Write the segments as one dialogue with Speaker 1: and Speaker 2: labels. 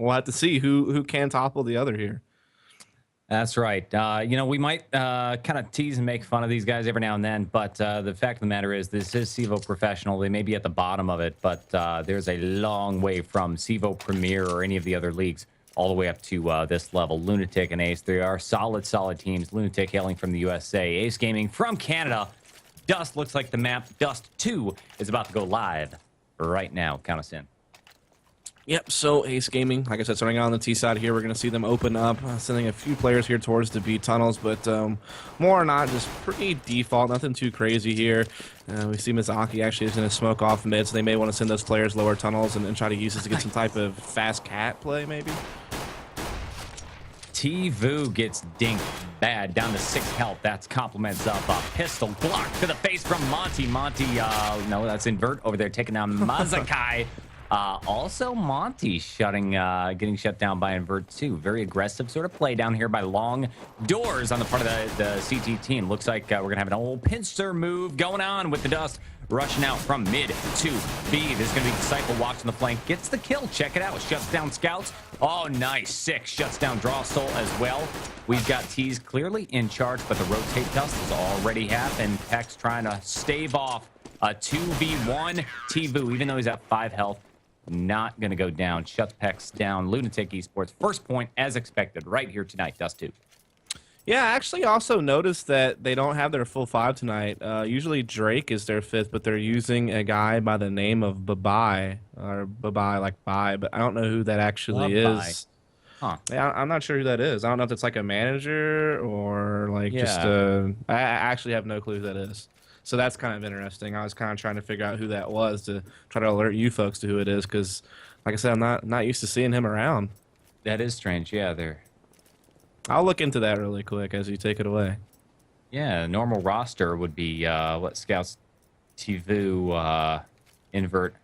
Speaker 1: we'll have to see who can topple the other here.
Speaker 2: That's right. We might kind of tease and make fun of these guys every now and then, but the fact of the matter is this is CEVO Professional. They may be at the bottom of it, but there's a long way from CEVO Premier or any of the other leagues all the way up to this level. LunatiK and Ace, they are solid teams. LunatiK hailing from the USA, Ace Gaming from Canada. Dust looks like the map. Dust 2 is about to go live right now. Count us in.
Speaker 1: Yep, so Ace Gaming, like I said, starting out on the T side here, we're going to see them open up, sending a few players here towards the B tunnels, but more or not, just pretty default, nothing too crazy here. We see Mizaki actually is going to smoke off mid, so they may want to send those players lower tunnels and try to use this to get some type of fast cat play, maybe.
Speaker 2: CEVO gets dinked bad, down to 6 health. That's compliments up. A pistol block to the face from Monty. No, that's Invert over there taking down Mazakai. Also, Monty getting shut down by Invert too. Very aggressive sort of play down here by Long Doors on the part of the CT team. Looks like we're going to have an old pincer move going on with the Dust rushing out from mid to B. This is going to be Disciple, walks on the flank, gets the kill. Check it out. Shuts down Scouts. Oh, nice. 6. Shuts down Draw Soul as well. We've got T's clearly in charge, but the rotate Dust has already happened. Peck's trying to stave off a 2v1. CEVO, even though he's at 5 health, not going to go down. Shuts Peck's down. LunatiK eSports, first point as expected right here tonight. Dust 2.
Speaker 1: Yeah, I actually also noticed that they don't have their full 5 tonight. Usually Drake is their 5th, but they're using a guy by the name of Babai, or Babai like bye, but I don't know who that actually is. Huh. Yeah, I'm not sure who that is. I don't know if it's like a manager or like just a... I actually have no clue who that is. So that's kind of interesting. I was kind of trying to figure out who that was to try to alert you folks to who it is, because, like I said, I'm not used to seeing him around.
Speaker 2: That is strange. Yeah,
Speaker 1: I'll look into that really quick as you take it away.
Speaker 2: Yeah, normal roster would be what Scouts CEVO, Invert,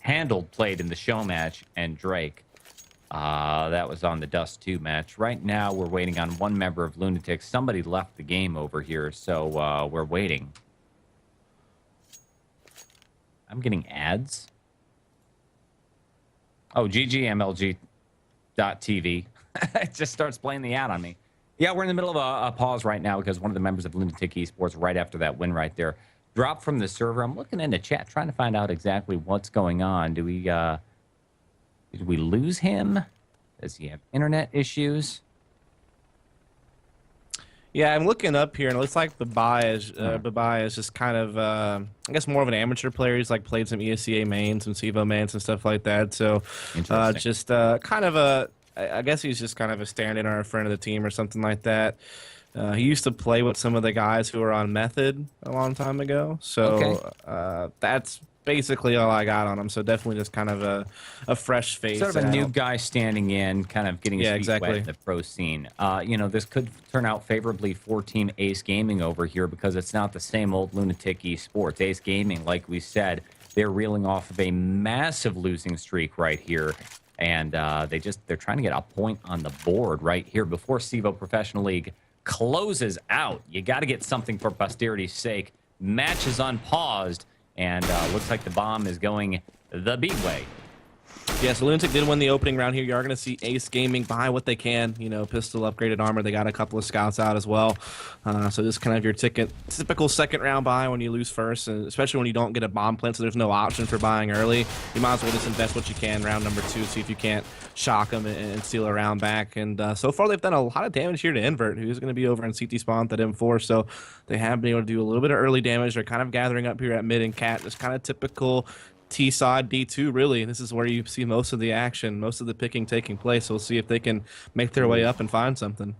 Speaker 2: Handled played in the show match, and Drake. That was on the Dust 2 match. Right now, we're waiting on one member of LunatiK. Somebody left the game over here, so we're waiting. I'm getting ads. Oh, GGMLG.TV. It just starts playing the ad on me. Yeah, we're in the middle of a pause right now because one of the members of LunatiK eSports, right after that win right there, dropped from the server. I'm looking into chat, trying to find out exactly what's going on. Did we lose him? Does he have internet issues?
Speaker 1: Yeah, I'm looking up here, and it looks like Babai is just kind of, I guess, more of an amateur player. He's like played some ESCA mains, some CEVO mains, and stuff like that. So, just kind of a, I guess he's just kind of a stand-in or a friend of the team or something like that. He used to play with some of the guys who were on Method a long time ago. So that's basically all I got on him. So definitely just kind of a fresh face.
Speaker 2: Sort of a new guy standing in, kind of getting his feet wet in the pro scene. This could turn out favorably for Team Ace Gaming over here because it's not the same old LunatiK eSports. Ace Gaming, like we said, they're reeling off of a massive losing streak right here. And they're trying to get a point on the board right here before CEVO Professional League closes out. You got to get something for posterity's sake. Match is unpaused, and looks like the bomb is going the B way.
Speaker 1: Yeah, so LunatiK did win the opening round here. You are going to see Ace Gaming buy what they can. Pistol upgraded armor. They got a couple of scouts out as well. So this is kind of your typical second round buy when you lose first, and especially when you don't get a bomb plant, so there's no option for buying early. You might as well just invest what you can round number 2, see if you can't shock them and steal a round back. And so far, they've done a lot of damage here to Invert, who's going to be over in CT spawn at M4. So they have been able to do a little bit of early damage. They're kind of gathering up here at mid and cat. Just kind of typical T-side D2, really. This is where you see most of the action, most of the picking taking place. We'll see if they can make their way up and find something.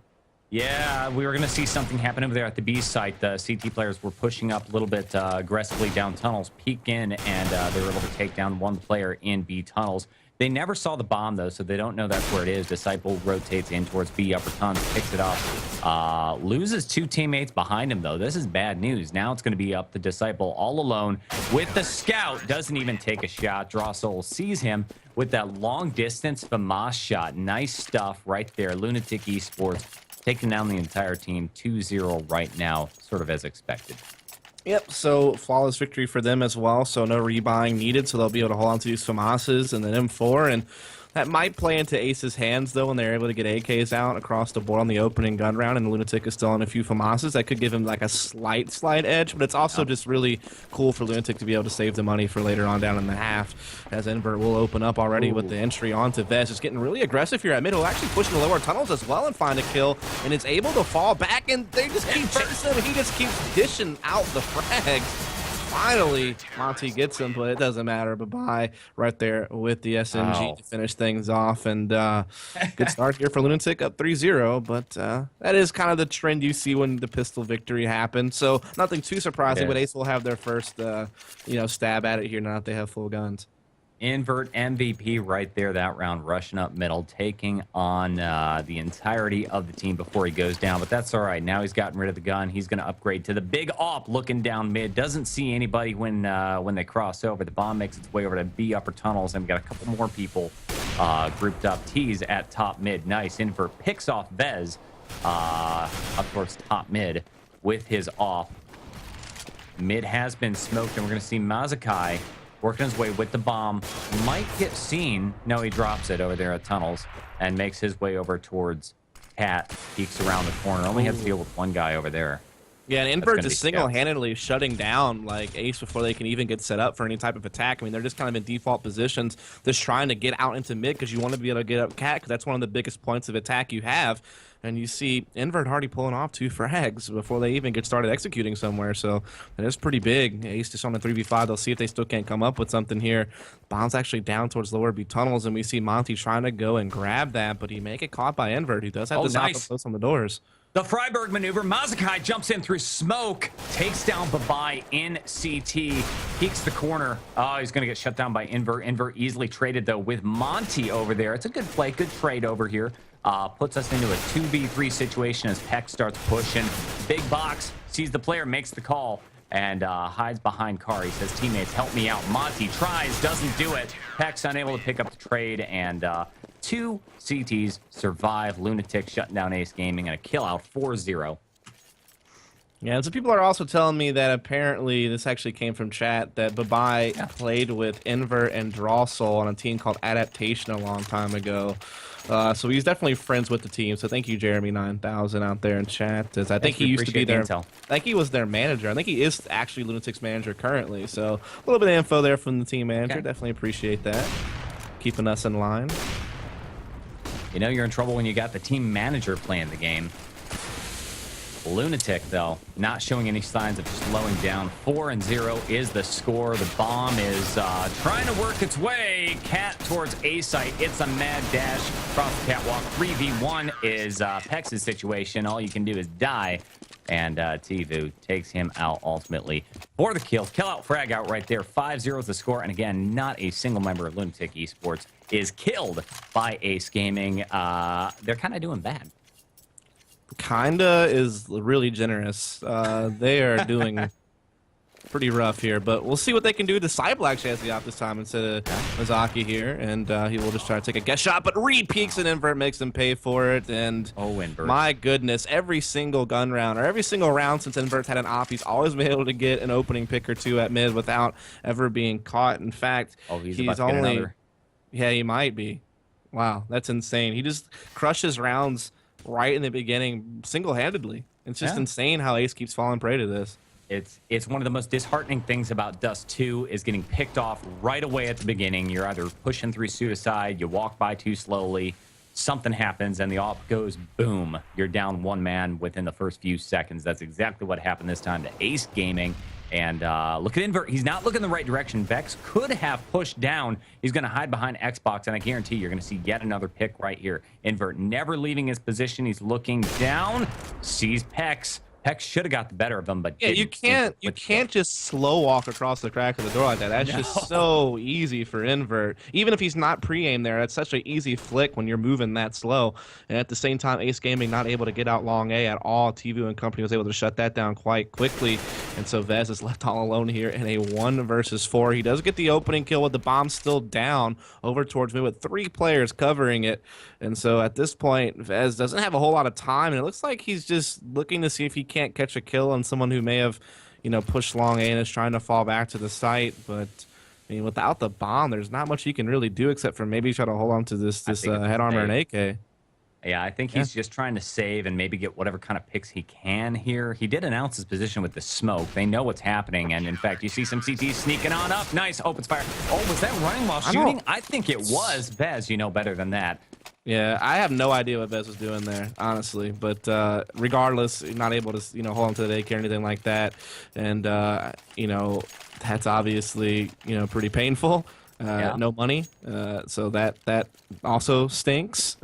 Speaker 2: Yeah, we were going to see something happen over there at the B site. The CT players were pushing up a little bit aggressively down tunnels, peek in, and they were able to take down one player in B tunnels. They never saw the bomb, though, so they don't know that's where it is. Disciple rotates in towards B, upper tunnel, picks it up. Loses 2 teammates behind him, though. This is bad news. Now it's going to be up to Disciple all alone with the scout. Doesn't even take a shot. Draw Soul sees him with that long-distance FAMAS shot. Nice stuff right there. LunatiK eSports taking down the entire team 2-0 right now, sort of as expected.
Speaker 1: Yep, so flawless victory for them as well. So no rebuying needed, so they'll be able to hold on to these FAMASs and then M4. And That might play into Ace's hands, though, when they're able to get AKs out across the board on the opening gun round, and LunatiK is still on a few FAMASas. That could give him like a slight edge, but it's also just really cool for LunatiK to be able to save the money for later on down in the half, as Invert will open up already with the entry onto Vez. Just getting really aggressive here at mid. He'll actually push in the lower tunnels as well and find a kill, and is able to fall back, and they just keep chasing him. He just keeps dishing out the frags. Finally, Monty gets him, but it doesn't matter. Bye-bye right there with the SMG to finish things off. And good start here for LunatiK, up 3-0. But that is kind of the trend you see when the pistol victory happens. So nothing too surprising, but Ace will have their first stab at it here now that they have full guns.
Speaker 2: Invert MVP right there that round, rushing up middle, taking on the entirety of the team before he goes down. But that's all right. Now he's gotten rid of the gun. He's going to upgrade to the big AWP, looking down mid. Doesn't see anybody when they cross over. The bomb makes its way over to B upper tunnels, and we got a couple more people grouped up. T's at top mid. Nice. Invert picks off Vez up towards top mid with his AWP. Mid has been smoked, and we're going to see MSI working his way with the bomb. Might get seen. No, he drops it over there at tunnels and makes his way over towards Cat. Peeks around the corner. Only has to deal with one guy over there.
Speaker 1: Yeah, and Invert just single-handedly shutting down like Ace before they can even get set up for any type of attack. I mean, they're just kind of in default positions, just trying to get out into mid because you want to be able to get up Cat, because that's one of the biggest points of attack you have. And you see Invert already pulling off 2 frags before they even get started executing somewhere. So that is pretty big. Ace just on the 3v5. They'll see if they still can't come up with something here. Bomb's actually down towards lower B tunnels, and we see Monty trying to go and grab that, but he may get caught by Invert, who does have to stop close on the doors.
Speaker 2: The Freiburg maneuver. MSI jumps in through smoke, takes down Babai in CT, peeks the corner. Oh, he's going to get shut down by Invert. Invert easily traded, though, with Monty over there. It's a good play, good trade over here. Puts us into a 2v3 situation as Peck starts pushing. Big box, sees the player, makes the call, and hides behind car. He says, teammates, help me out. Monty tries, doesn't do it. Peck's unable to pick up the trade, and 2 CTs survive. LunatiK shutting down Ace Gaming and a kill out 4-0.
Speaker 1: Yeah, and so people are also telling me that apparently, this actually came from chat, that Babai played with Invert and Drossel on a team called Adaptation a long time ago. So he's definitely friends with the team. So thank you, Jeremy 9000 out there in chat. As I think he used to be their, I think he was their manager. I think he is actually LunatiK's manager currently. So a little bit of info there from the team manager. Definitely appreciate that. Keeping us in line.
Speaker 2: You know you're in trouble when you got the team manager playing the game. LunatiK, though, not showing any signs of slowing down. 4-0 is the score. The bomb is trying to work its way. Cat towards A site. It's a mad dash across the catwalk. 3v1 is Pex's situation. All you can do is die. And CEVO takes him out ultimately for the kill. Kill out, frag out right there. 5-0 is the score. And again, not a single member of LunatiK eSports is killed by Ace Gaming. They're kind of doing bad.
Speaker 1: Kinda is really generous. They are doing pretty rough here, but we'll see what they can do. The Sabo actually has the op this time instead of Mizaki here, and he will just try to take a guess shot, but Reed peeks and Invert makes him pay for it. And
Speaker 2: Invert,
Speaker 1: my goodness, every single gun round, or every single round since Invert's had an op, he's always been able to get an opening pick or 2 at mid without ever being caught. In fact,
Speaker 2: he's about to get another.
Speaker 1: Yeah, he might be. Wow, that's insane. He just crushes rounds right in the beginning single-handedly. It's just insane how Ace keeps falling prey to this.
Speaker 2: It's one of the most disheartening things about Dust 2 is getting picked off right away at the beginning. You're either pushing through suicide, you walk by too slowly, something happens, and the op goes boom. You're down 1 man within the first few seconds. That's exactly what happened this time to Ace Gaming. And look at Invert. He's not looking the right direction. Vex could have pushed down. He's going to hide behind Xbox, and I guarantee you're going to see yet another pick right here. Invert never leaving his position. He's looking down, sees Pex. Pex should have got the better of him, but
Speaker 1: yeah, you can't just slow walk across the crack of the door like that. That's just so easy for Invert. Even if he's not pre-aim there, that's such an easy flick when you're moving that slow. And at the same time, Ace Gaming not able to get out long A at all. CEVO and company was able to shut that down quite quickly. And so Vez is left all alone here in a 1 versus 4. He does get the opening kill with the bomb still down over towards me with 3 players covering it. And so at this point, Vez doesn't have a whole lot of time, and it looks like he's just looking to see if he can't catch a kill on someone who may have, pushed long A and is trying to fall back to the site. But I mean, without the bomb, there's not much he can really do except for maybe try to hold on to this head armor and AK.
Speaker 2: Yeah, I think he's just trying to save and maybe get whatever kind of picks he can here. He did announce his position with the smoke. They know what's happening. And in fact, you see some CT sneaking on up. Nice, opens fire. Oh, was that running while shooting? I think it was. Bez, you know better than that.
Speaker 1: Yeah, I have no idea what Bez was doing there, honestly. But regardless, not able to, hold on to the AK or anything like that. And, that's obviously, pretty painful. No money, so that also stinks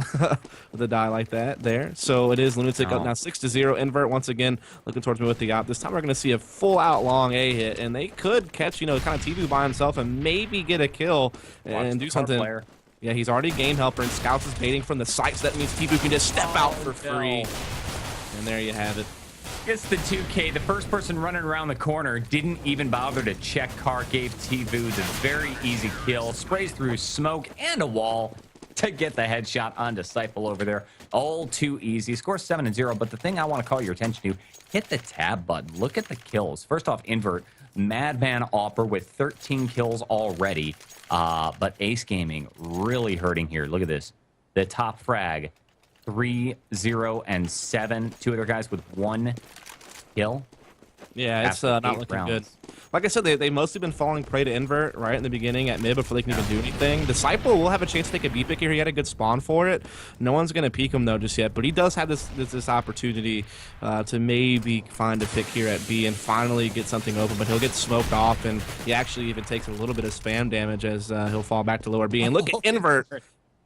Speaker 1: with a die like that there. So it is LunatiK up now 6-0. Invert once again looking towards me with the op. This time we're going to see a full out long A hit, and they could catch kind of CEVO by himself and maybe get a kill and do something. Yeah, he's already game helper, and Scouts is baiting from the site, so that means CEVO can just step out for free. And there you have it.
Speaker 2: Gets the 2K. The first person running around the corner didn't even bother to check car, gave CEVO the very easy kill. Sprays through smoke and a wall to get the headshot on Disciple over there. All too easy. Score 7-0, but the thing I want to call your attention to, hit the tab button. Look at the kills. First off, Invert, Madman Opera with 13 kills already. But Ace Gaming really hurting here. Look at this. The top frag. 3, 0, and 7. Two other guys with 1 kill.
Speaker 1: Yeah, it's not looking good. Like I said, they mostly been falling prey to Invert right in the beginning at mid before they can even do anything. Disciple will have a chance to take a B pick here. He had a good spawn for it. No one's going to peek him, though, just yet. But he does have this opportunity to maybe find a pick here at B and finally get something open. But he'll get smoked off, and he actually even takes a little bit of spam damage as he'll fall back to lower B. And look at Invert.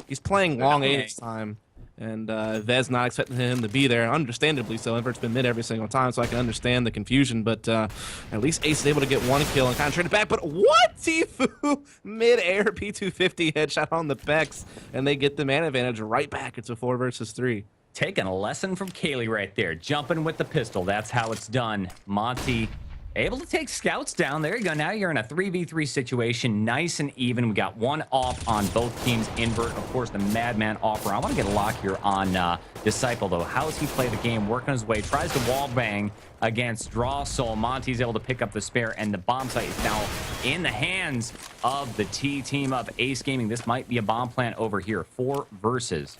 Speaker 1: He's playing long A this time. And Vez not expecting him to be there, understandably so. Invert's been mid every single time, so I can understand the confusion. But at least Ace is able to get 1 kill and kind of trade it back. But what? CEVO mid-air P250 headshot on the Pex, and they get the man advantage right back. It's a 4 versus 3.
Speaker 2: Taking a lesson from Kaylee right there. Jumping with the pistol. That's how it's done. Monty able to take Scouts down. There you go. Now you're in a 3v3 situation. Nice and even. We got 1 off on both teams. Invert, of course, the Madman offer. I want to get a lock here on Disciple, though. How does he play the game? Working his way. Tries to wall bang against Draw Soul. Monty's able to pick up the spare, and the bomb site is now in the hands of the T team of Ace Gaming. This might be a bomb plant over here. 4 versus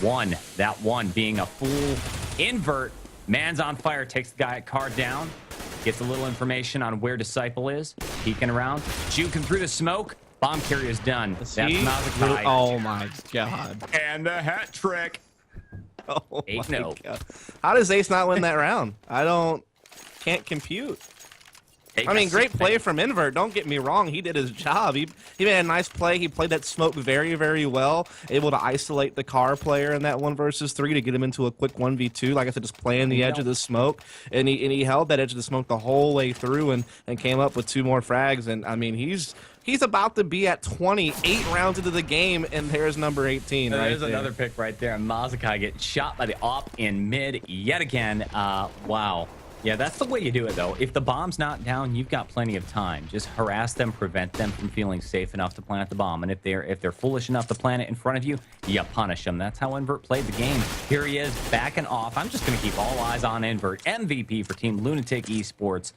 Speaker 2: 1. That 1 being a full Invert. Man's on fire, takes the guy at car down, gets a little information on where Disciple is, peeking around, juking through the smoke. Bomb carrier's done. That's MSI.
Speaker 1: Oh my god.
Speaker 2: And the hat trick.
Speaker 1: Oh 8-0. How does Ace not win that round? Can't compute. I mean, great play from Invert. Don't get me wrong. He did his job. He made a nice play. He played that smoke very, very well. Able to isolate the car player in that 1 versus 3 to get him into a quick 1v2. Like I said, just playing the edge of the smoke. And he held that edge of the smoke the whole way through and came up with 2 more frags. And, I mean, he's about to be at 28 rounds into the game, and there's number 18 right there.
Speaker 2: There's another pick right there. MSI getting shot by the op in mid yet again. Wow. Yeah, that's the way you do it, though. If the bomb's not down, you've got plenty of time. Just harass them, prevent them from feeling safe enough to plant the bomb. And if they're foolish enough to plant it in front of you, you punish them. That's how Invert played the game. Here he is, backing off. I'm just going to keep all eyes on Invert. MVP for Team LunatiK eSports.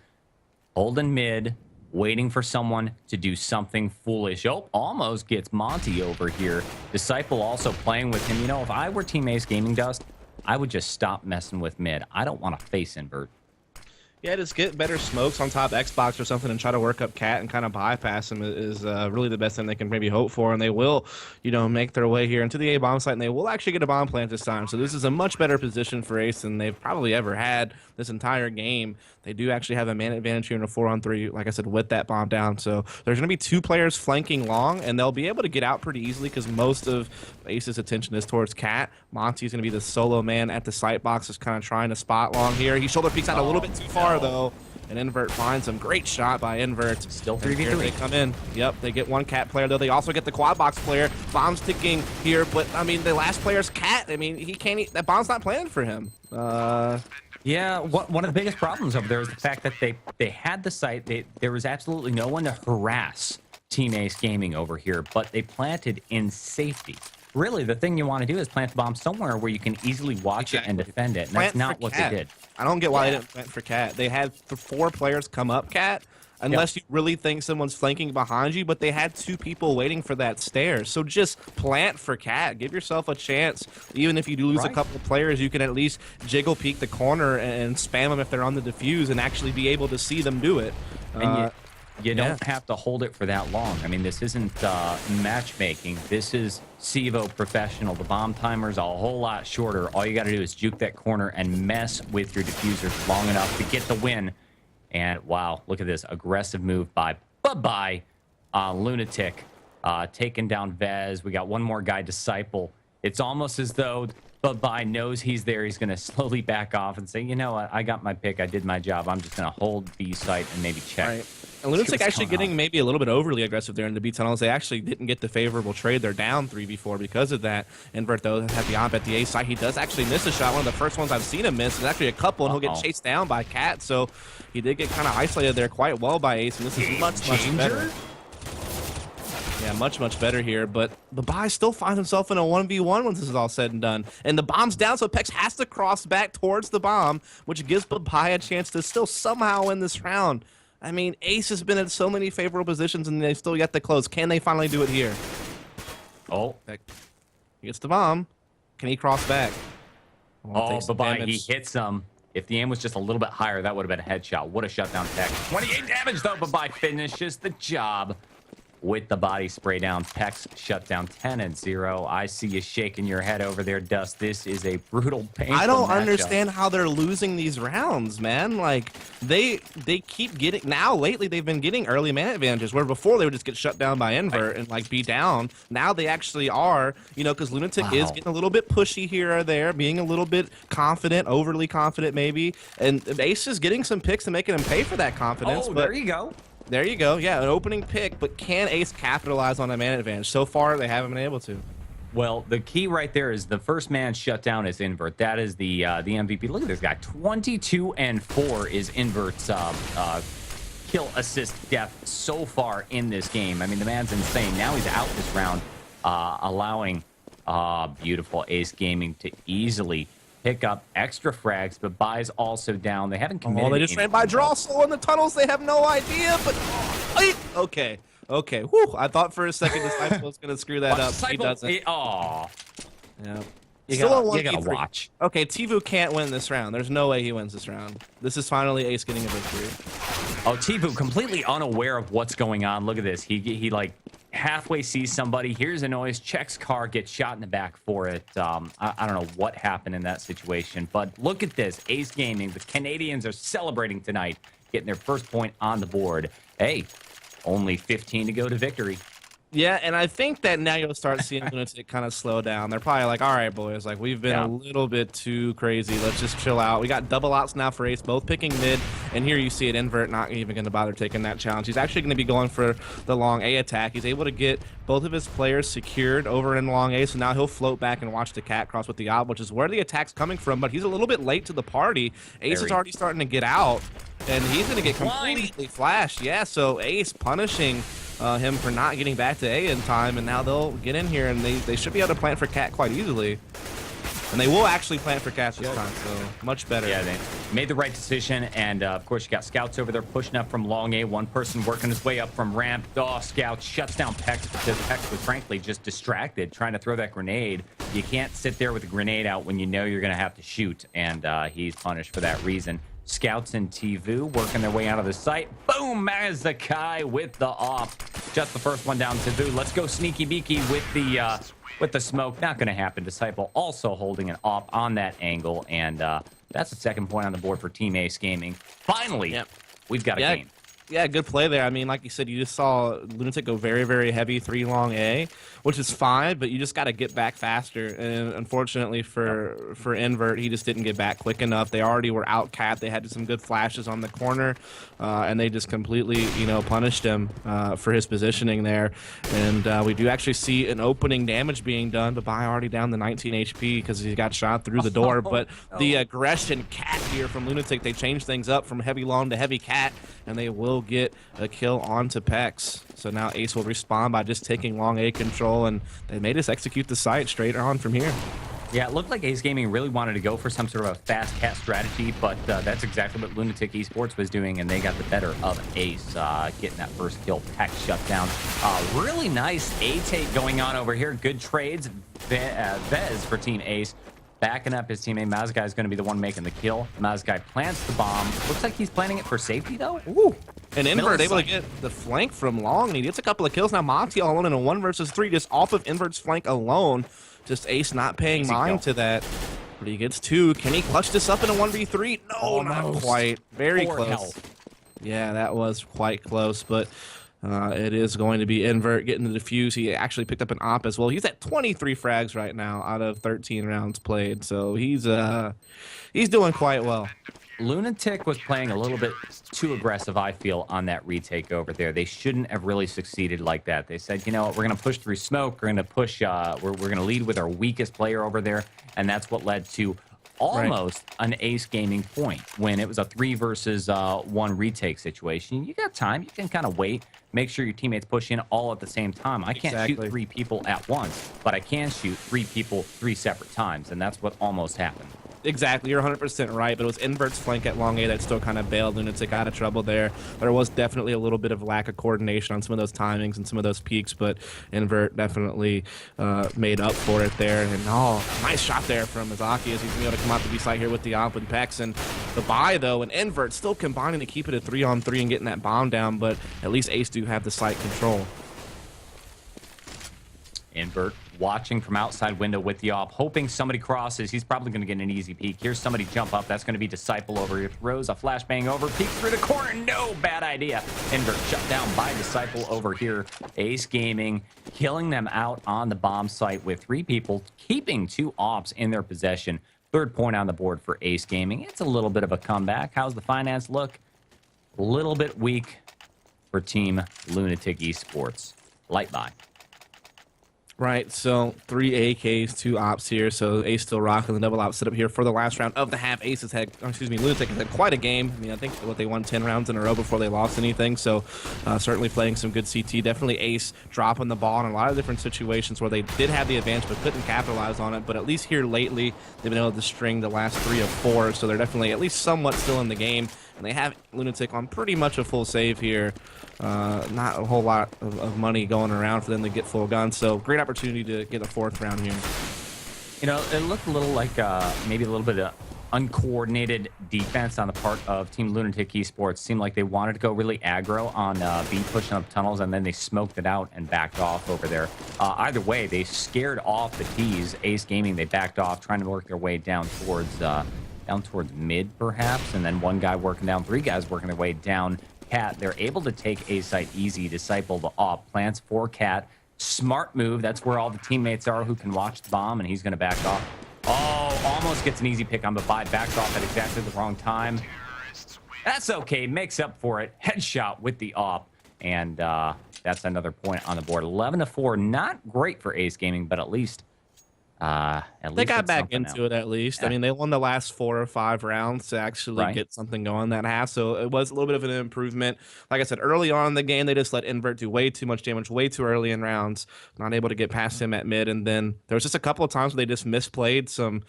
Speaker 2: Holding mid, waiting for someone to do something foolish. Oh, almost gets Monty over here. Disciple also playing with him. You know, if I were Team Ace Gaming Dust, I would just stop messing with mid. I don't want to face Invert.
Speaker 1: Yeah, just get better smokes on top Xbox or something and try to work up Cat and kind of bypass him is really the best thing they can maybe hope for. And they will, make their way here into the A bomb site, and they will actually get a bomb plant this time. So this is a much better position for Ace than they've probably ever had this entire game. They do actually have a man advantage here in a 4-on-3, like I said, with that bomb down. So there's going to be 2 players flanking long, and they'll be able to get out pretty easily because most of Ace's attention is towards Cat. Monty's going to be the solo man at the site box, just kind of trying to spot long here. He shoulder peeks out a little bit too far, though. And Invert finds him. Great shot by Invert.
Speaker 2: Still 3v3.
Speaker 1: They come in. Yep, they get 1 Cat player, though. They also get the quad box player. Bomb's ticking here, but, I mean, the last player's Cat. I mean, he can't... That bomb's not planned for him.
Speaker 2: Yeah, one of the biggest problems over there is the fact that they had the site. There was absolutely no one to harass Team Ace Gaming over here, but they planted in safety. Really, the thing you want to do is plant the bomb somewhere where you can easily watch it and defend it, and that's not what they did.
Speaker 1: I don't get why they didn't plant for Cat. They had 4 players come up Cat. unless you really think someone's flanking behind you, but they had 2 people waiting for that stair. So just plant for Cat. Give yourself a chance. Even if you do lose a couple of players, you can at least jiggle peek the corner and spam them if they're on the defuse and actually be able to see them do it.
Speaker 2: And you don't have to hold it for that long. I mean, this isn't matchmaking. This is CEVO professional. The bomb timer's a whole lot shorter. All you got to do is juke that corner and mess with your diffusers long enough to get the win. And wow, look at this aggressive move by LunatiK, taking down Vez. We got one more guy, Disciple. It's almost as though Bye knows he's there. He's going to slowly back off and say, you know what, I got my pick. I did my job. I'm just going to hold B site and maybe check.
Speaker 1: Right. And LunatiK actually getting maybe a little bit overly aggressive there in the B tunnels. They actually didn't get the favorable trade. They're down 3v4 because of that. Invert, though, had the op at the A site. He does actually miss a shot. One of the first ones I've seen him miss. There's actually a couple, and he'll get chased down by Cat. So he did get kind of isolated there quite well by Ace, and this is much better. Yeah, much better here, but Bye still finds himself in a 1v1 when this is all said and done. And the bomb's down, so Pex has to cross back towards the bomb, which gives Bye a chance to still somehow win this round. I mean, Ace has been in so many favorable positions, and they've still yet to close. Can they finally do it here?
Speaker 2: Oh.
Speaker 1: He gets the bomb. Can he cross back?
Speaker 2: Oh, Bye, he hits him. If the aim was just a little bit higher, that would have been a headshot. What a shutdown tech. 28 damage, though. Bye finishes the job with the body spray down. Pex shut down 10-0. I see you shaking your head over there, Dust. This is a brutal, painful
Speaker 1: I don't
Speaker 2: matchup.
Speaker 1: understand how they're losing these rounds, man. Like, they keep getting... Now, lately, they've been getting early man advantages, where before they would just get shut down by Invert and, like, be down. Now they actually are, you know, because LunatiK is getting a little bit pushy here or there, being a little bit confident, overly confident, maybe. And Ace is getting some picks and making him pay for that confidence.
Speaker 2: Oh,
Speaker 1: but
Speaker 2: there you go.
Speaker 1: There you go. Yeah, an opening pick, but can Ace capitalize on a man advantage? So far, they haven't been able to.
Speaker 2: Well, the key right there is the first man shut down is Invert. That is the MVP. Look at this guy. 22-4 is Invert's kill assist depth so far in this game. I mean, the man's insane. Now he's out this round, allowing beautiful Ace Gaming to easily pick up extra frags, but Bye's also down. They haven't committed.
Speaker 1: Oh, they just ran by Drossel in the tunnels. They have no idea, but okay. Whew. I thought for a second Disciple was going to screw that up. He doesn't.
Speaker 2: Yeah. You gotta watch.
Speaker 1: Okay, CEVO can't win this round. There's no way he wins this round. This is finally Ace getting a victory.
Speaker 2: Oh, CEVO completely unaware of what's going on. Look at this. He like halfway sees somebody, hears a noise, checks car, gets shot in the back for it. I don't know what happened in that situation, but look at this. Ace Gaming, the Canadians are celebrating tonight, getting their first point on the board. Hey, only 15 to go to victory.
Speaker 1: Yeah, and I think that now you'll start seeing LunatiK kind of slow down. They're probably like, all right, boys, like we've been a little bit too crazy. Let's just chill out. We got double outs now for Ace, both picking mid, and here you see it, Invert not even going to bother taking that challenge. He's actually going to be going for the long A attack. He's able to get both of his players secured over in long A, so now he'll float back and watch the cat cross with the op, which is where the attack's coming from, but he's a little bit late to the party. Ace is already starting to get out, and he's going to get completely flashed. Yeah, so Ace punishing him for not getting back to A in time, and now they'll get in here, and they should be able to plant for Cat quite easily. And they will actually plant for Cat this time, so much better.
Speaker 2: Yeah, they made the right decision, and of course you got scouts over there pushing up from long A, one person working his way up from ramp. Scout shuts down Pex because Pex was frankly just distracted trying to throw that grenade. You can't sit there with a grenade out when you know you're going to have to shoot, and he's punished for that reason. Scouts and CEVO working their way out of the site. Boom! Mazakai with the off. Just the first one down. CEVO. Let's go sneaky beaky with the smoke. Not going to happen. Disciple also holding an off on that angle, and that's the second point on the board for Team Ace Gaming. Finally, we've got a game.
Speaker 1: Yeah, good play there. I mean, like you said, you just saw LunatiK go very, very heavy 3 long A, which is fine, but you just got to get back faster. And unfortunately for Invert, he just didn't get back quick enough. They already were out capped. They had some good flashes on the corner, and they just completely, punished him for his positioning there. And we do actually see an opening damage being done, but Bye already down to 19 HP because he got shot through the door. But the aggression cat here from LunatiK, they changed things up from heavy long to heavy cat, and they will get a kill onto Pex. So now Ace will respond by just taking long A control, and they made us execute the site straight on from here.
Speaker 2: Yeah, it looked like Ace Gaming really wanted to go for some sort of a fast cat strategy, but that's exactly what LunatiK eSports was doing, and they got the better of Ace, getting that first kill, tech shutdown. Really nice A-take going on over here. Good trades. Vez for Team Ace. Backing up his teammate. Mazgai is going to be the one making the kill. Mazgai plants the bomb. Looks like he's planting it for safety, though.
Speaker 1: Ooh. And Invert able to get the flank from Long, and he gets a couple of kills. Now Monty all alone in a 1 versus 3 just off of Invert's flank alone. Just Ace not paying mind to that. But he gets 2. Can he clutch this up in a 1v3? No,
Speaker 2: almost.
Speaker 1: not quite. Very close.
Speaker 2: Health.
Speaker 1: Yeah, that was quite close, but it is going to be Invert getting the defuse. He actually picked up an op as well. He's at 23 frags right now out of 13 rounds played, so he's doing quite well.
Speaker 2: LunatiK was playing a little bit too aggressive, I feel, on that retake over there. They shouldn't have really succeeded like that. They said, you know what, we're going to push through smoke. We're going to push, we're going to lead with our weakest player over there. And that's what led to almost an Ace Gaming point when it was a 3 versus 1 retake situation. You got time. You can kind of wait, make sure your teammates push in all at the same time. I can't shoot 3 people at once, but I can shoot 3 people 3 separate times. And that's what almost happened.
Speaker 1: Exactly, you're 100% right, but it was Invert's flank at long A that still kind of bailed LunatiK out of trouble there. There was definitely a little bit of lack of coordination on some of those timings and some of those peaks, but Invert definitely made up for it there. And nice shot there from Izaki as he's going to be able to come out to B site here with the op and Pex. And the buy, though, and Invert still combining to keep it a 3-on-3 and getting that bomb down, but at least Ace do have the site control.
Speaker 2: Invert watching from outside window with the op, hoping somebody crosses. He's probably going to get an easy peek. Here's somebody jump up. That's going to be Disciple over here. Throws a flashbang over, peeks through the corner. No, bad idea. Invert shut down by Disciple over here. Ace Gaming killing them out on the bomb site with 3 people, keeping 2 ops in their possession. 3rd point on the board for Ace Gaming. It's a little bit of a comeback. How's the finance look? A little bit weak for Team LunatiK eSports. Light buy.
Speaker 1: Right, so 3 AKs, 2 ops here, so Ace still rocking the double op setup here for the last round of the half. LunatiK has had quite a game. I mean, I think they won 10 rounds in a row before they lost anything, so certainly playing some good CT. Definitely Ace dropping the ball in a lot of different situations where they did have the advantage but couldn't capitalize on it, but at least here lately, they've been able to string the last 3 of 4, so they're definitely at least somewhat still in the game, and they have LunatiK on pretty much a full save here. Not a whole lot of money going around for them to get full guns, so great opportunity to get a 4th round here.
Speaker 2: You know, it looked a little like maybe a little bit of uncoordinated defense on the part of Team LunatiK eSports. Seemed like they wanted to go really aggro on B pushing up tunnels, and then they smoked it out and backed off over there. Either way, they scared off the T's. Ace Gaming, they backed off, trying to work their way down towards mid, perhaps, and then 1 guy working down, 3 guys working their way down Cat. They're able to take A site easy. Disciple the op, plants for Cat. Smart move. That's where all the teammates are who can watch the bomb, and he's going to back off. Oh, almost gets an easy pick on the buy. Backs off at exactly the wrong time. That's okay. Makes up for it. Headshot with the op, and that's another point on the board. 11-4. Not great for Ace Gaming, but at least
Speaker 1: they got back into it at least.
Speaker 2: Yeah.
Speaker 1: I mean, they won the last 4 or 5 rounds to actually get something going that half, so it was a little bit of an improvement. Like I said, early on in the game, they just let Invert do way too much damage way too early in rounds, not able to get past him at mid, and then there was just a couple of times where they just misplayed some,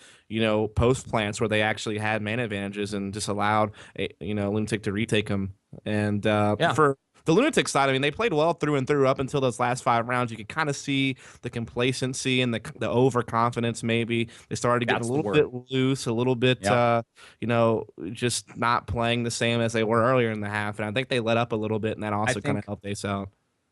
Speaker 1: post plants where they actually had man advantages and just allowed, LunatiK to retake them. And for the LunatiK side, I mean, they played well through and through up until those last 5 rounds. You could kind of see the complacency and the overconfidence maybe. They started to get a little bit loose, a little bit, just not playing the same as they were earlier in the half. And I think they let up a little bit, and that also kind of helped Ace out.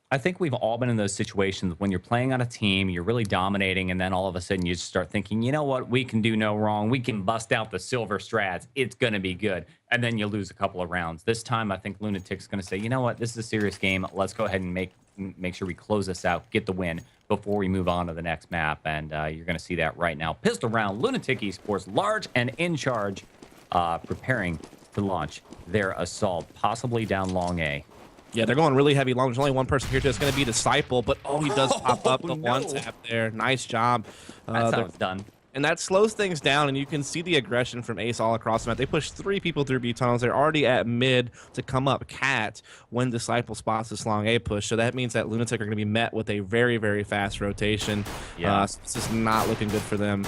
Speaker 2: I think we've all been in those situations when you're playing on a team, you're really dominating, and then all of a sudden you just start thinking, you know what, we can do no wrong. We can bust out the silver strats. It's going to be good. And then you lose a couple of rounds. This time, I think LunatiK's going to say, you know what, this is a serious game. Let's go ahead and make sure we close this out, get the win before we move on to the next map. And you're going to see that right now. Pistol round, LunatiK eSports, large and in charge, preparing to launch their assault, possibly down long A.
Speaker 1: Yeah, they're going really heavy long. There's only one person here, it's going to be Disciple, but he does pop up the one tap there. Nice job.
Speaker 2: That's how it's done.
Speaker 1: And that slows things down, and you can see the aggression from Ace all across the map. They push 3 people through B tunnels. They're already at mid to come up Cat when Disciple spots this long A push. So that means that LunatiK are going to be met with a very, very fast rotation. Yeah. So this is not looking good for them.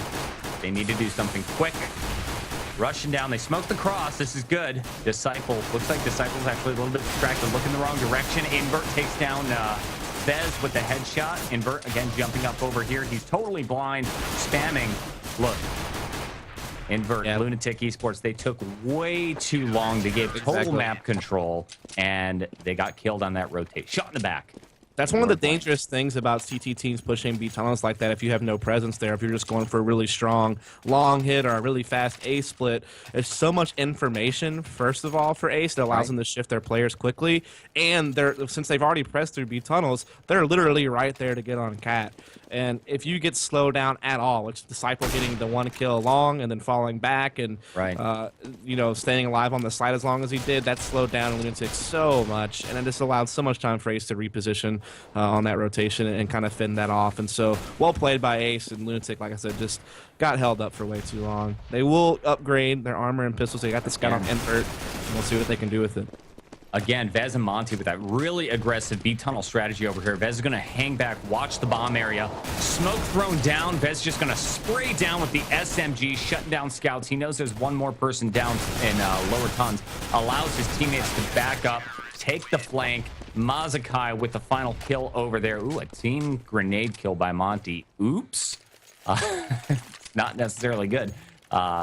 Speaker 2: They need to do something quick. Rushing down. They smoke the cross. This is good. Disciple. Looks like Disciple's actually a little bit distracted. Looking the wrong direction. Invert takes down Vez with the headshot. Invert, again, jumping up over here. He's totally blind. Spamming. Look. Invert, LunatiK eSports, they took way too long. They gave total map control, and they got killed on that rotate. Shot in the back.
Speaker 1: That's one of the dangerous things about CT teams pushing B tunnels like that. If you have no presence there, if you're just going for a really strong long hit or a really fast A split, there's so much information, first of all, for Ace that allows them to shift their players quickly. And since they've already pressed through B tunnels, they're literally right there to get on Cat. And if you get slowed down at all, which Disciple getting the one kill long and then falling back and you know, staying alive on the side as long as he did, that slowed down LunatiK so much, and it just allowed so much time for Ace to reposition on that rotation and kind of fend that off. And so, well played by Ace, and LunatiK, like I said, just got held up for way too long. They will upgrade their armor and pistols. They got the scout on Invert, and we'll see what they can do with it.
Speaker 2: Again, Vez and Monty with that really aggressive B-tunnel strategy over here. Vez is going to hang back, watch the bomb area. Smoke thrown down. Vez just going to spray down with the SMG, shutting down scouts. He knows there's one more person down in lower tons. Allows his teammates to back up, take the flank. Mazakai with the final kill over there. Ooh, a team grenade kill by Monty. Oops. Not necessarily good.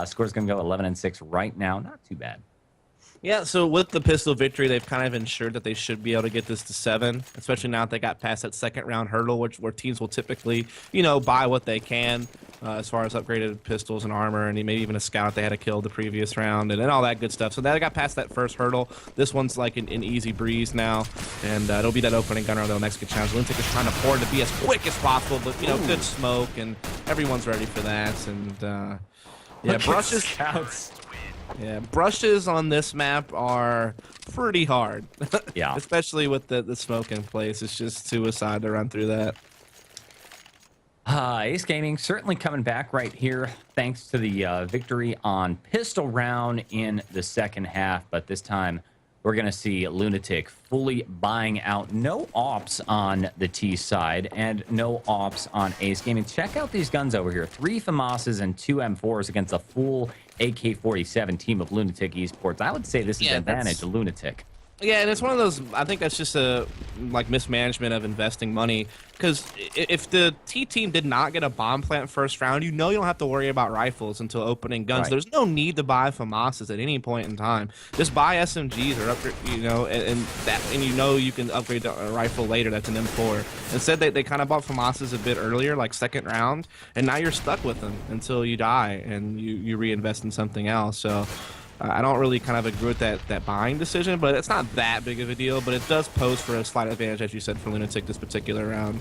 Speaker 2: Score's going to go 11-6 right now. Not too bad.
Speaker 1: Yeah, so with the pistol victory, they've kind of ensured that they should be able to get this to 7, especially now that they got past that second round hurdle, where teams will typically, you know, buy what they can as far as upgraded pistols and armor, and maybe even a scout they had to kill the previous round, and all that good stuff. So they got past that first hurdle. This one's like an easy breeze now, and it'll be that opening gunner they'll next get challenged. LunatiK is trying to pour it to be as quick as possible, but, you know, good smoke, and everyone's ready for that. And, yeah, brushes. Scouts. Yeah, brushes on this map are pretty hard.
Speaker 2: Yeah.
Speaker 1: Especially with the smoke in place. It's just suicide to run through that.
Speaker 2: Ace Gaming certainly coming back right here thanks to the victory on pistol round in the second half. But this time we're going to see LunatiK fully buying out. No ops on the T side and no ops on Ace Gaming. Check out these guns over here. 3 FAMASs and 2 M4s against a full AK-47 team of LunatiK eSports. I would say this is an advantage of LunatiK.
Speaker 1: Yeah, and it's one of those, I think that's just a mismanagement of investing money, because if the T team did not get a bomb plant first round, you know you don't have to worry about rifles until opening guns. Right. There's no need to buy FAMASs at any point in time. Just buy SMGs or upgrade, you know, and you know you can upgrade the rifle later. That's an M4. Instead, they kind of bought FAMASs a bit earlier, like second round, and now you're stuck with them until you die and you reinvest in something else. So I don't really kind of agree with that buying decision, but it's not that big of a deal. But it does pose for a slight advantage, as you said, for LunatiK this particular round.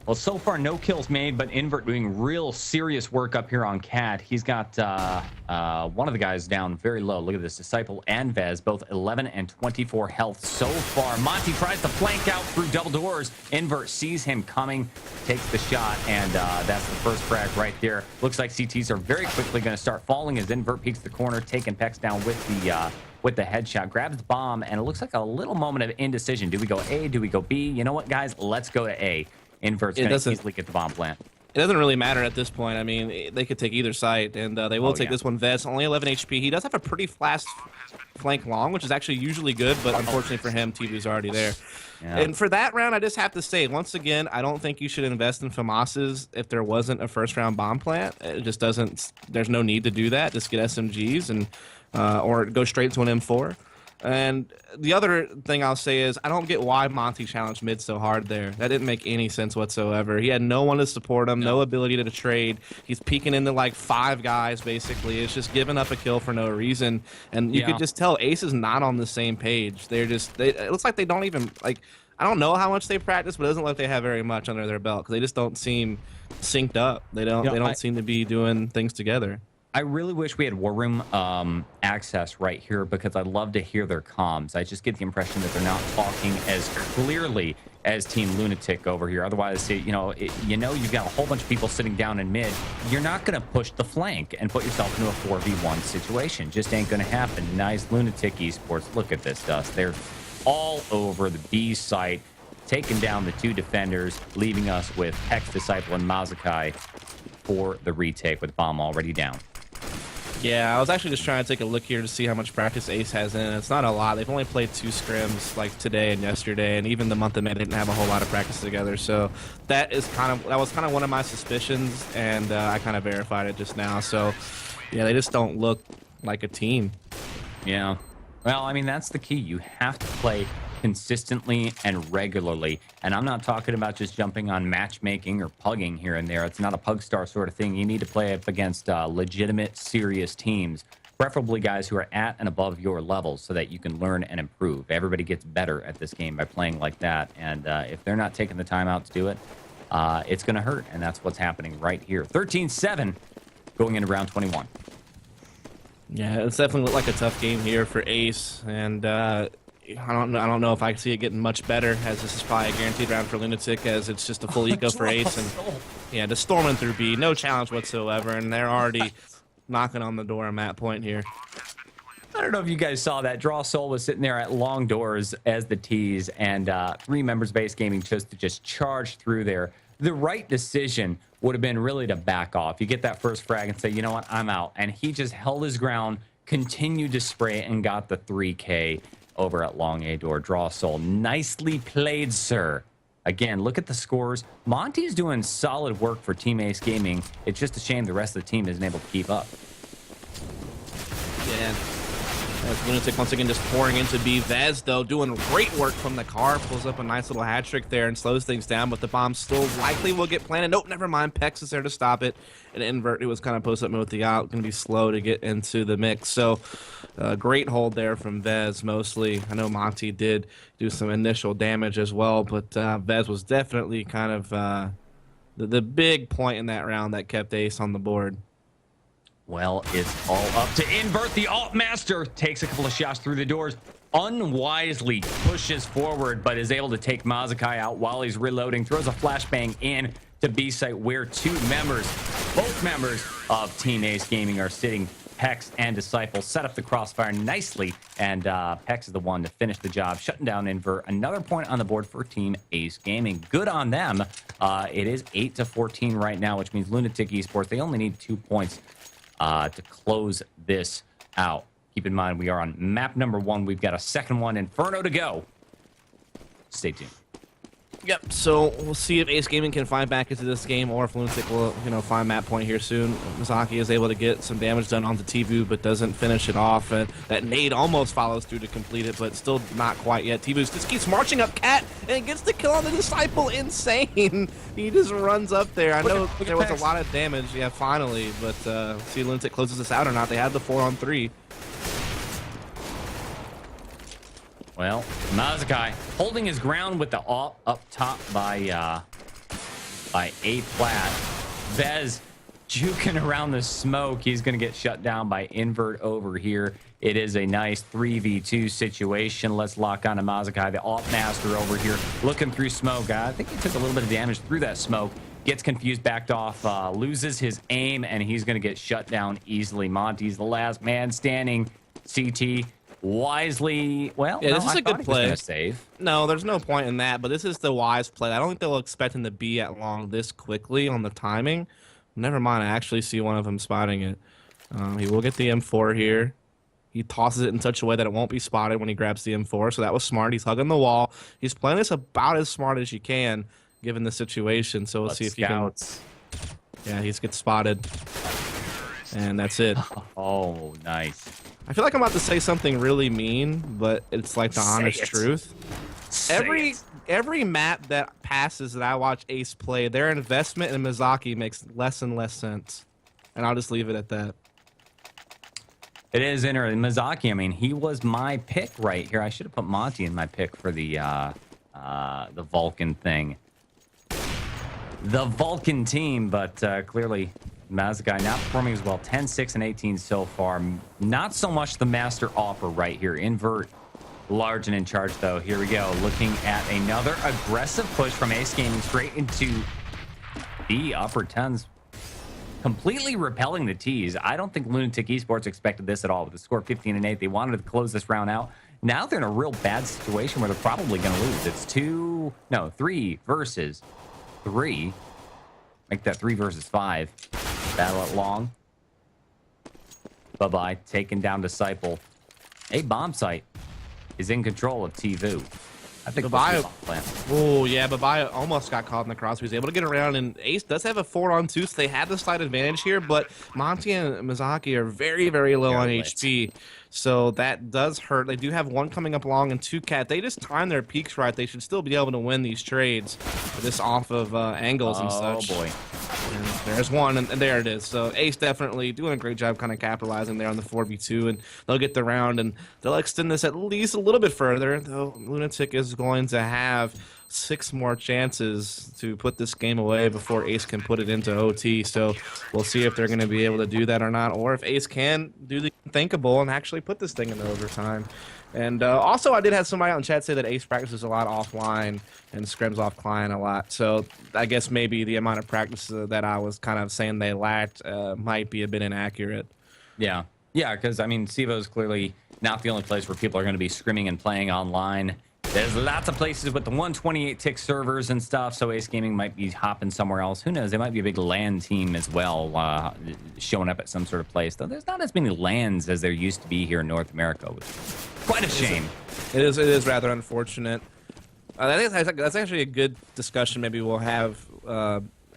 Speaker 2: Well, so far, no kills made, but Invert doing real serious work up here on Cat. He's got one of the guys down very low. Look at this. Disciple and Vez, both 11 and 24 health so far. Monty tries to flank out through double doors. Invert sees him coming, takes the shot, and that's the first frag right there. Looks like CTs are very quickly going to start falling as Invert peeks the corner, taking Pex down with the headshot, grabs the bomb, and it looks like a little moment of indecision. Do we go A? Do we go B? You know what, guys? Let's go to A. Invert's going to easily get the bomb plant.
Speaker 1: It doesn't really matter at this point. I mean, they could take either side, and they will take this one. Vez, only 11 HP. He does have a pretty fast flank long, which is actually usually good, but unfortunately for him, TV's already there. Yeah. And for that round, I just have to say, once again, I don't think you should invest in FAMASs if there wasn't a first-round bomb plant. It just doesn't. There's no need to do that. Just get SMGs and or go straight to an M4. And the other thing I'll say is I don't get why Monty challenged mid so hard there. That didn't make any sense whatsoever. He had no one to support him, no ability to trade. He's peeking into like 5 guys, basically. It's just giving up a kill for no reason. And you could just tell Ace is not on the same page. It looks like they don't even, like, I don't know how much they practice, but it doesn't look like they have very much under their belt because they just don't seem synced up. They don't seem to be doing things together.
Speaker 2: I really wish we had War Room access right here because I'd love to hear their comms. I just get the impression that they're not talking as clearly as Team LunatiK over here. Otherwise, you've got a whole bunch of people sitting down in mid. You're not going to push the flank and put yourself into a 4v1 situation. Just ain't going to happen. Nice LunatiK eSports. Look at this, Dust. They're all over the B site, taking down the 2 defenders, leaving us with Hex, Disciple, and Mazakai. for the retake with bomb already down.
Speaker 1: Yeah, I was actually just trying to take a look here to see how much practice Ace has in it. It's not a lot. They've only played 2 scrims like today and yesterday, and even the month of May didn't have a whole lot of practice together. So that was kind of one of my suspicions, and I kind of verified it just now. So yeah, they just don't look like a team.
Speaker 2: Yeah. Well, I mean, that's the key. You have to play consistently and regularly. And I'm not talking about just jumping on matchmaking or pugging here and there. It's not a pug star sort of thing. You need to play up against legitimate, serious teams, preferably guys who are at and above your levels so that you can learn and improve. Everybody gets better at this game by playing like that. And if they're not taking the time out to do it, it's going to hurt. And that's what's happening right here. 13-7 going into round 21.
Speaker 1: Yeah, it's definitely looked like a tough game here for Ace, and I don't know if I can see it getting much better, as this is probably a guaranteed round for LunatiK, as it's just a full eco for Ace, and yeah, just storming through B, no challenge whatsoever, and they're already knocking on the door on that point here.
Speaker 2: I don't know if you guys saw that. Draw Soul was sitting there at long doors as the tease, and 3 members of Ace Gaming chose to just charge through there. The right decision would have been really to back off. You get that first frag and say, you know what, I'm out. And he just held his ground, continued to spray, and got the 3K over at long A door. Draw Soul. Nicely played, sir. Again, look at the scores. Monty's doing solid work for Team Ace Gaming. It's just a shame the rest of the team isn't able to keep up.
Speaker 1: Yeah. As LunatiK once again just pouring into B. Vez, though, doing great work from the car. Pulls up a nice little hat trick there and slows things down, but the bomb still likely will get planted. Nope, never mind. Pex is there to stop it. And Invert, who was kind of post up mode with the out, going to be slow to get into the mix. So, great hold there from Vez mostly. I know Monty did do some initial damage as well, but Vez was definitely kind of the big point in that round that kept Ace on the board.
Speaker 2: Well, it's all up to Invert. The alt master takes a couple of shots through the doors, unwisely pushes forward, but is able to take Mazakai out while he's reloading, throws a flashbang in to B site where both members of Team Ace Gaming are sitting. Pex and Disciple set up the crossfire nicely, and Pex is the one to finish the job, shutting down Invert. Another point on the board for Team Ace Gaming. Good on them. It is 8-14 right now, which means LunatiK eSports, they only need 2 points to close this out. Keep in mind, we are on map number 1. We've got a second one, Inferno, to go. Stay tuned.
Speaker 1: Yep, so we'll see if Ace Gaming can find back into this game, or if LunatiK will, find map point here soon. Misaki is able to get some damage done onto Tivu, but doesn't finish it off. And that nade almost follows through to complete it, but still not quite yet. Tivu just keeps marching up Cat and gets the kill on the Disciple. Insane. He just runs up there. I know there was a lot of damage, yeah, finally, but see if LunatiK closes this out or not. They had the 4-on-3.
Speaker 2: Well, Mazakai holding his ground with the alt up top by A Plat. Vez juking around the smoke. He's going to get shut down by Invert over here. It is a nice 3v2 situation. Let's lock on to Mazakai, the alt master over here, looking through smoke. I think he took a little bit of damage through that smoke. Gets confused, backed off, loses his aim, and he's going to get shut down easily. Monty's the last man standing. CT wisely, well,
Speaker 1: yeah, this is a good play.
Speaker 2: Save.
Speaker 1: No, there's no point in that, but this is the wise play. I don't think they'll expect him to be at long this quickly on the timing. Never mind, I actually see one of them spotting it. He will get the M4 here. He tosses it in such a way that it won't be spotted when he grabs the M4, so that was smart. He's hugging the wall. He's playing this about as smart as you can, given the situation. So we'll see if he can. Yeah, he gets spotted. And that's it.
Speaker 2: Oh, nice.
Speaker 1: I feel like I'm about to say something really mean, but it's like the honest truth. Every map that passes that I watch Ace play, their investment in Mizaki makes less and less sense. And I'll just leave it at that.
Speaker 2: It is interesting. Mizaki, I mean, he was my pick right here. I should have put Monty in my pick for the Vulcan thing. The Vulcan team, but clearly Mazakai not performing as well. 10-6 and 18 so far. Not so much the master offer right here. Invert large and in charge, though. Here we go. Looking at another aggressive push from Ace Gaming straight into the upper tons. Completely repelling the tease. I don't think LunatiK eSports expected this at all. With the score 15 and 8, they wanted to close this round out. Now they're in a real bad situation where they're probably going to lose. It's 3 versus 3. Make that 3 versus 5. Battle it long. Bye-bye. Taken down Disciple. A bomb site is in control of CEVO. I think
Speaker 1: oh yeah, Babaya almost got caught in the cross. He was able to get around, and Ace does have a 4-on-2, so they have the slight advantage here. But Monty and Mizaki are very, very low on HP, so that does hurt. They do have one coming up long and 2 cat. They just time their peaks right. They should still be able to win these trades, this off of angles and such.
Speaker 2: Oh boy.
Speaker 1: And there's one, and there it is. So Ace definitely doing a great job kind of capitalizing there on the 4v2, and they'll get the round, and they'll extend this at least a little bit further, though LunatiK is going to have 6 more chances to put this game away before Ace can put it into OT. So we'll see if they're going to be able to do that or not, or if Ace can do the unthinkable and actually put this thing into overtime. And also, I did have somebody out in chat say that Ace practices a lot offline and scrims off client a lot. So I guess maybe the amount of practice that I was kind of saying they lacked might be a bit inaccurate.
Speaker 2: Yeah. Yeah, because, I mean, CEVO is clearly not the only place where people are going to be scrimming and playing online. There's lots of places with the 128 tick servers and stuff, so Ace Gaming might be hopping somewhere else. Who knows? They might be a big LAN team as well, showing up at some sort of place. Though there's not as many LANs as there used to be here in North America, which is quite a shame.
Speaker 1: It is rather unfortunate. I think that's actually a good discussion maybe we'll have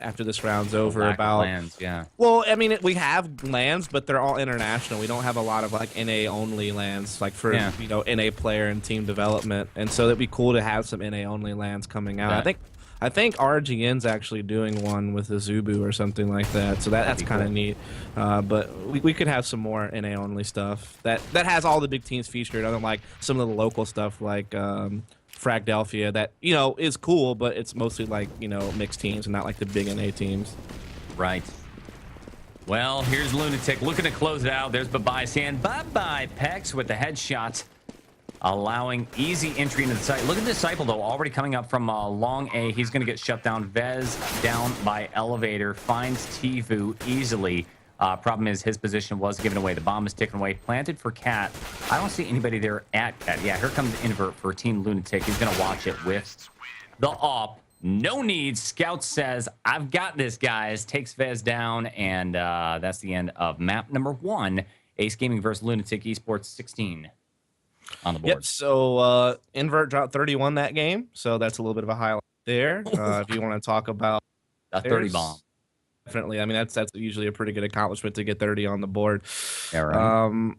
Speaker 1: after this round's over about
Speaker 2: LANs, yeah.
Speaker 1: Well, I mean, we have LANs, but they're all international. We don't have a lot of like NA only LANs, like for you know, NA player and team development. And so it'd be cool to have some NA only LANs coming out. I think RGN's actually doing one with a Zubu or something like that. So that's kind of cool. Neat. But we could have some more NA only stuff that has all the big teams featured, other than like some of the local stuff like Fragdelphia that, you know, is cool, but it's mostly like, you know, mixed teams and not like the big NA teams.
Speaker 2: Right. Well, here's LunatiK looking to close it out. There's Babai saying bye-bye, Pex, with the headshots, allowing easy entry into the site. Look at Disciple, though, already coming up from long A. He's going to get shut down. Vez down by elevator, finds Tivu easily. Problem is his position was given away. The bomb is taken away. Planted for Cat. I don't see anybody there at Cat. Yeah, here comes Invert for Team LunatiK. He's going to watch it with the AWP. No need. Scout says, I've got this, guys. Takes Vez down, and that's the end of map number 1. Ace Gaming versus LunatiK eSports 16 on the board.
Speaker 1: Yep, so Invert dropped 31 that game, so that's a little bit of a highlight there. If you want to talk about
Speaker 2: a 30 bomb.
Speaker 1: Definitely. I mean, that's usually a pretty good accomplishment to get 30 on the board.
Speaker 2: Yeah, right.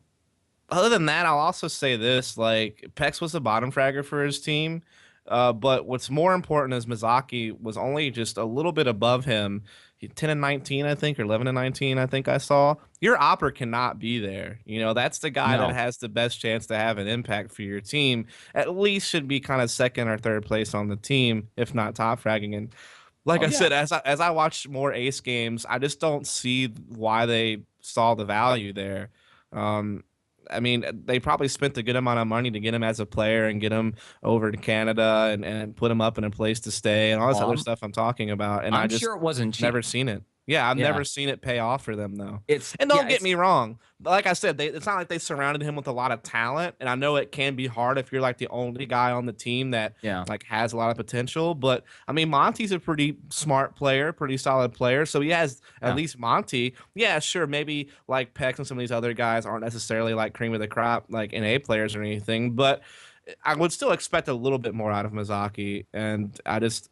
Speaker 1: Other than that, I'll also say this, like, Pex was the bottom fragger for his team, but what's more important is Mizaki was only just a little bit above him. 10 and 19, I think, or 11 and 19, I think I saw. Your opper cannot be there. You know, that's the guy that has the best chance to have an impact for your team. At least should be kind of second or third place on the team, if not top fragging. And like I said, as I watch more Ace games, I just don't see why they saw the value there. I mean, they probably spent a good amount of money to get him as a player and get him over to Canada and put him up in a place to stay and all this other stuff I'm talking about. And
Speaker 2: I'm
Speaker 1: I just
Speaker 2: sure it wasn't cheap.
Speaker 1: Never seen it. Yeah, I've never seen it pay off for them, though. And don't get me wrong. Like I said, it's not like they surrounded him with a lot of talent. And I know it can be hard if you're like the only guy on the team that like has a lot of potential. But, I mean, Monty's a pretty smart player, pretty solid player. So he has at least Monty. Yeah, sure, maybe like Pex and some of these other guys aren't necessarily like cream of the crop, like NA players or anything. But I would still expect a little bit more out of Mizaki. And I just...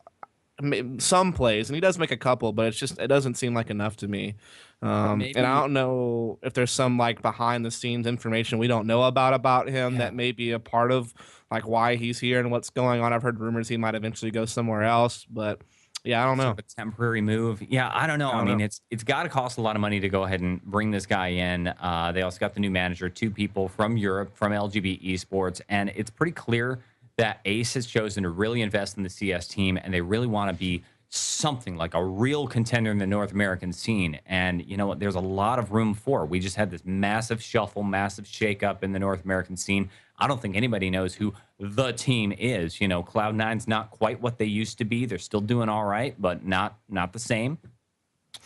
Speaker 1: some plays, and he does make a couple, but it doesn't seem like enough to me. And I don't know if there's some like behind the scenes information we don't know about him that may be a part of like why he's here and what's going on. I've heard rumors he might eventually go somewhere else, but yeah, I don't know.
Speaker 2: A temporary move. Yeah, I don't know. I mean, it's got to cost a lot of money to go ahead and bring this guy in. They also got the new manager, 2 people from Europe, from LGB eSports, and it's pretty clear that Ace has chosen to really invest in the CS team, and they really want to be something like a real contender in the North American scene. And you know what? There's a lot of room for it. We just had this massive shuffle, massive shakeup in the North American scene. I don't think anybody knows who the team is. You know, Cloud9's not quite what they used to be. They're still doing all right, but not the same.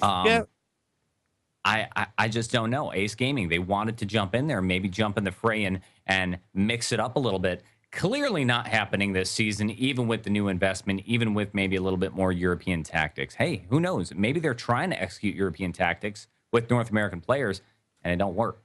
Speaker 2: I just don't know. Ace Gaming, they wanted to jump in there, maybe jump in the fray and mix it up a little bit. Clearly not happening this season, even with the new investment, even with maybe a little bit more European tactics. Hey, who knows? Maybe they're trying to execute European tactics with North American players, and it don't work.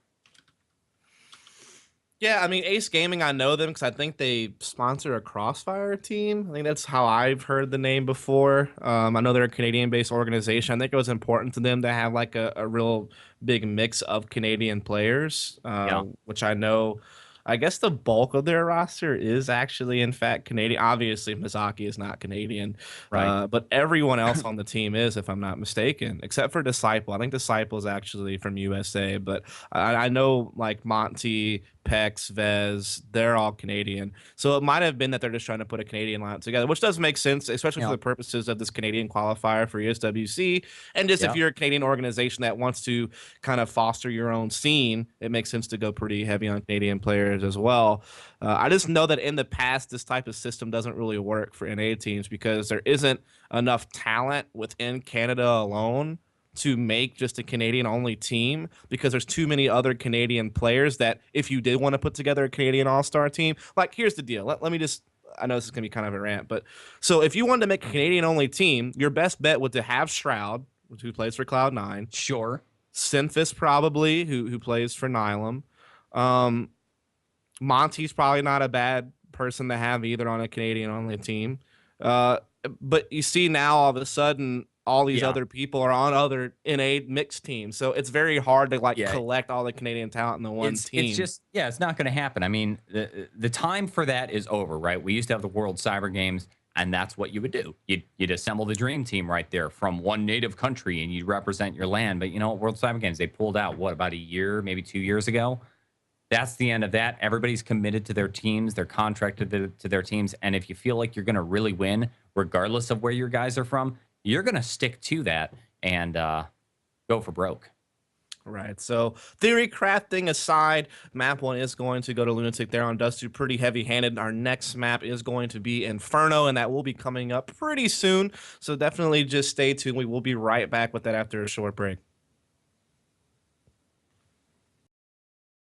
Speaker 1: Yeah, I mean, Ace Gaming, I know them because I think they sponsor a Crossfire team. I think that's how I've heard the name before. I know they're a Canadian-based organization. I think it was important to them to have like a real big mix of Canadian players,
Speaker 2: Yeah,
Speaker 1: which I know. I guess the bulk of their roster is actually, in fact, Canadian. Obviously, Mizaki is not Canadian,
Speaker 2: right.
Speaker 1: but everyone else on the team is, if I'm not mistaken, except for Disciple. I think Disciple is actually from USA, but I know like Monty, Pex, Vez, they're all Canadian. So it might have been that they're just trying to put a Canadian lineup together, which does make sense, especially for
Speaker 2: Yeah,
Speaker 1: the purposes of this Canadian qualifier for ESWC. And just if
Speaker 2: yeah,
Speaker 1: you're a Canadian organization that wants to kind of foster your own scene, it makes sense to go pretty heavy on Canadian players as well. I just know that in the past, this type of system doesn't really work for NA teams because there isn't enough talent within Canada alone to make just a Canadian only team because there's too many other Canadian players that if you did want to put together a Canadian all-star team, like here's the deal. Let me just I know this is gonna be kind of a rant, but so if you wanted to make a Canadian only team, your best bet would to have Shroud, who plays for Cloud9,
Speaker 2: sure.
Speaker 1: Synthis probably, who plays for Nylum. Um, Monty's probably not a bad person to have either on a Canadian only team. Uh, but you see now all of a sudden all these
Speaker 2: Yeah,
Speaker 1: other people are on other NA mixed teams. So it's very hard to like
Speaker 2: yeah.
Speaker 1: collect all the Canadian talent in the one
Speaker 2: It's
Speaker 1: team.
Speaker 2: just yeah, it's not going to happen. I mean, the time for that is over, right? We used to have the World Cyber Games, and that's what you would do. You'd assemble the dream team right there from one native country, and you'd represent your land. But you know, World Cyber Games they pulled out what about a year, maybe 2 years ago. That's the end of that. Everybody's committed to their teams. They're contracted to their teams, and if you feel like you're going to really win, regardless of where your guys are from, you're going to stick to that and go for broke.
Speaker 1: Right. So theory crafting aside, map one is going to go to LunatiK there on Dust2 pretty heavy handed. Our next map is going to be Inferno, and that will be coming up pretty soon. So definitely just stay tuned. We will be right back with that after a short break.